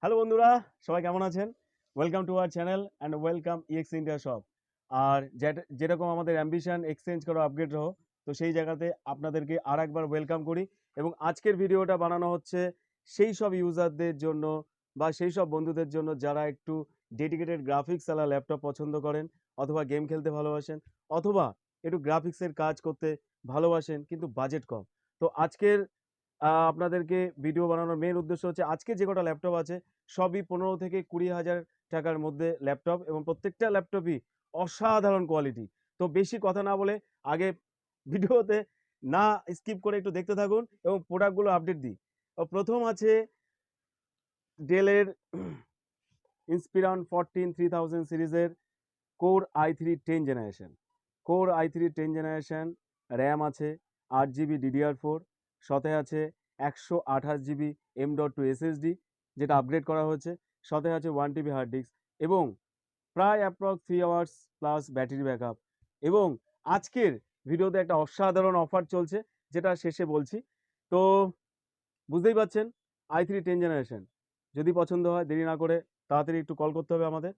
Hello বন্ধুরা, সবাই কেমন আছেন? Welcome to our channel and welcome EX India shop. আর যেরকম আমাদের অ্যাম্বিশন এক্সচেঞ্জ করো, আপগ্রেড রহো, তো সেই জায়গাতে আপনাদেরকে আর একবার ওয়েলকাম করি। এবং আজকের ভিডিওটা বানানো হচ্ছে সেই সব ইউজারদের জন্য বা সেই সব বন্ধুদের জন্য যারা একটু ডেডিকেটেড গ্রাফিক্স ওয়ালা ল্যাপটপ পছন্দ করেন, অথবা গেম খেলতে ভালোবাসেন, অথবা একটু গ্রাফিক্সের কাজ করতে ভালোবাসেন কিন্তু বাজেট কম। তো আজকের আপনাদেরকে ভিডিও বানানোর মেন উদ্দেশ্য হচ্ছে আজকে যে কটা ল্যাপটপ আছে সবই 15 থেকে 20,000 টাকার মধ্যে ল্যাপটপ, এবং প্রত্যেকটা ল্যাপটপই অসাধারণ কোয়ালিটি। তো বেশি কথা না বলে আগে ভিডিওতে না স্কিপ করে একটু দেখতে থাকুন এবং প্রোডাক্টগুলো আপডেট দিই। প্রথম আছে ডেলের ইন্সপিরন 3000 সিরিজের core i3 10 generation. Core i3 10 generation RAM আছে 8 GB DDR4, সাথে আছে 128 GB M.2 SSD যেটা আপগ্রেড করা হয়েছে, সাথে আছে 1 TB হার্ড ডিস্ক এবং প্রায় approx 3 hours plus battery backup. এবং আজকের ভিডিওতে একটা অসাধারণ অফার চলছে যেটা শেষে বলছি। তো বুঝতেই পারছেন, i3 10 জেনারেশন যদি পছন্দ হয় দেরি না করে তাড়াতাড়ি একটু কল করতে হবে আমাদের।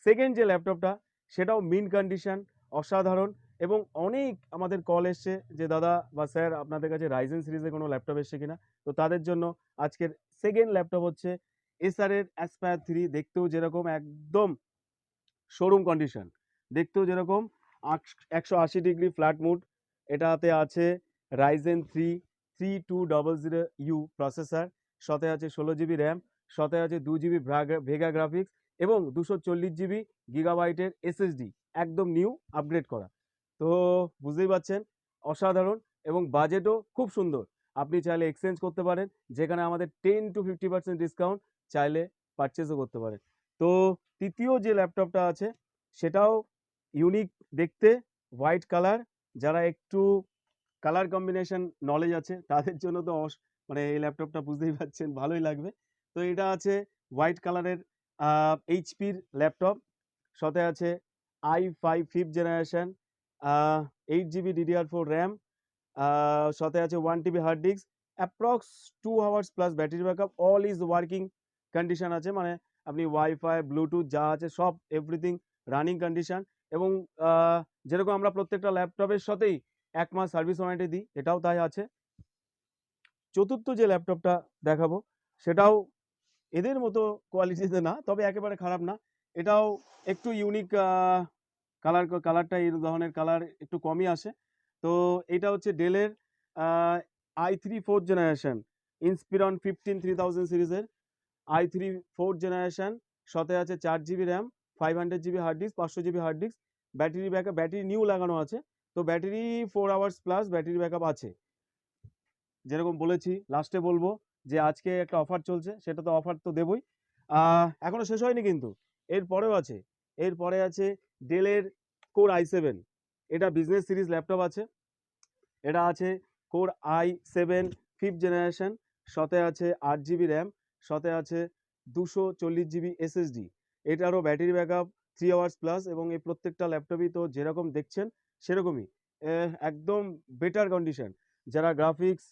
সেকেন্ড যে ল্যাপটপটা সেটাও মিন কন্ডিশন, অসাধারণ, এবং অনেক আমাদের কল এসছে যে দাদা বা স্যার আপনাদের কাছে রাইজেন সিরিজে কোনো ল্যাপটপ এসছে কিনা। তো তাদের জন্য আজকের সেকেন্ড ল্যাপটপ হচ্ছে এসারের অ্যাসপায়ার 3। দেখতেও যেরকম একদম শোরুম কন্ডিশন, দেখতেও যেরকম 180 ডিগ্রি ফ্ল্যাট মুড। এটাতে আছে রাইজেন 3200U প্রসেসর, সাথে আছে 16 GB র্যাম, সাথে আছে 2 GB ভেগা গ্রাফিক্স এবং 240 GB গিগাবাইটের SSD, একদম নিউ আপগ্রেড করা। তো বুঝতেই পারছেন অসাধারণ, এবং বাজেটও খুব সুন্দর। আপনি চাইলে এক্সচেঞ্জ করতে পারেন, যেখানে আমাদের 10 to 50% ডিসকাউন্ট, চাইলে পারচেজও করতে পারেন। তো তৃতীয় যে ল্যাপটপটা আছে সেটাও ইউনিক দেখতে, হোয়াইট কালার। যারা একটু কালার কম্বিনেশন নলেজ আছে তাদের জন্য তো মানে এই ল্যাপটপটা বুঝতেই পারছেন ভালোই লাগবে। তো এটা আছে হোয়াইট কালারের এইচপির ল্যাপটপ, সাথে আছে i5 5th generation, 8 GB DDR4 RAM, সাথে আছে 1 TB hard disk, approx 2 hours plus battery backup, all is working condition আছে, মানে আপনি ওয়াইফাই ব্লুটুথ যা আছে সব এভরিথিং রানিং কন্ডিশন। এবং যেরকম আমরা প্রত্যেকটা ল্যাপটপের সাথেই 1 মাস সার্ভিস ওয়ারেন্টি দিই, এটাও তাই আছে। চতুর্থ যে ল্যাপটপটা দেখাবো সেটাও এদের মতো কোয়ালিটিতে না, তবে একেবারে খারাপ না। এটাও একটু ইউনিক কালারটা এই ধরনের কালার একটু কমই আসে। তো এটা হচ্ছে ডেলের i3 4th জেনারেশন ইন্সপিরন 3000 সিরিজের i3 4th জেনারেশন, সাথে আছে 4 GB RAM, 500 GB hard disk, 500 GB hard disk, battery backup, battery new লাগানো আছে। তো battery 4 hours plus battery backup আছে। যেরকম বলেছি লাস্টে বলবো যে আজকে একটা অফার চলছে, সেটা তো অফার তো দেবই, এখনো শেষ হয়নি কিন্তু এরপরেও আছে। এরপরে আছে ডেলের কোর i7, এটা বিজনেস সিরিজ ল্যাপটপ আছে। এটা আছে কোর i7 5th জেনারেশন, সাথে আছে 8 GB র্যাম, সাথে আছে 240 GB SSD। এটারও ব্যাটারি ব্যাকআপ 3 আওয়ার্স প্লাস, এবং এই প্রত্যেকটা ল্যাপটপই তো যেরকম দেখছেন সেরকমই একদম বেটার কন্ডিশন। যারা গ্রাফিক্স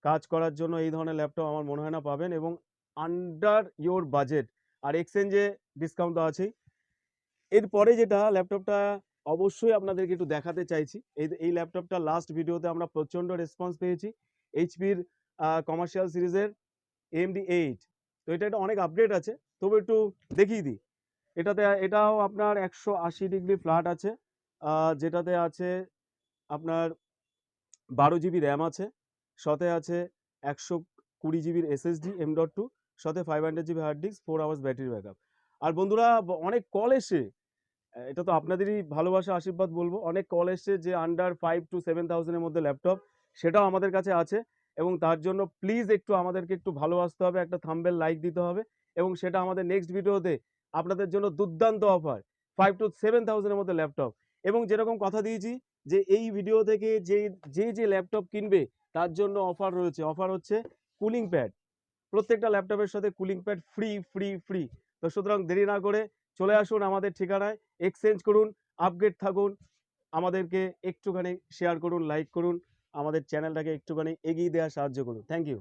কাজ করার জন্য এই ধরনের ল্যাপটপ আমার মনে হয় না পাবেন, এবং আন্ডার ইয়োর বাজেট। আর এক্সচেঞ্জে ডিসকাউন্ট তো আছেই। এরপরে যেটা ল্যাপটপটা অবশ্যই আপনাদেরকে একটু দেখাতে চাইছি, এই ল্যাপটপটা লাস্ট ভিডিওতে আমরা প্রচণ্ড রেসপন্স পেয়েছি। এইচপির কমার্শিয়াল সিরিজের AMD 8। তো এটা অনেক আপডেট আছে, তবু একটু দেখিয়ে দিই। এটাও আপনার 180 ডিগ্রি ফ্ল্যাট আছে, যেটাতে আছে আপনার 12 GB র্যাম আছে, সাথে আছে 120 GB SSD M.2, সাথে 500 GB hard disk, 4 hours battery backup. আর বন্ধুরা অনেক কল এসে, এটা তো আপনাদেরই ভালোবাসা আশীর্বাদ বলবো, অনেক কল এসছে যে আন্ডার 5 to 7,000 মধ্যে ল্যাপটপ, সেটাও আমাদের কাছে আছে। এবং তার জন্য প্লিজ একটু আমাদেরকে একটু ভালোবাসতে হবে, একটা থাম্বনেল লাইক দিতে হবে, এবং সেটা আমাদের নেক্সট ভিডিওতে আপনাদের জন্য দুর্দান্ত অফার 5 to 7,000 মধ্যে ল্যাপটপ। এবং যেরকম কথা দিয়েছি যে এই ভিডিও থেকে যে ল্যাপটপ কিনবে তার জন্য অফার রয়েছে, অফার হচ্ছে কুলিং প্যাড। প্রত্যেকটা ল্যাপটপের সাথে cooling pad free free free. তো সুতরাং দেরি না করে চলে আসুন আমাদের ঠিকানায়, এক্সচেঞ্জ করুন, আপগ্রেড থাকুন, আমাদেরকে একটুখানি শেয়ার করুন, লাইক করুন, আমাদের চ্যানেলটাকে একটুখানি এগিয়ে দেওয়ার সাহায্য করুন। Thank you.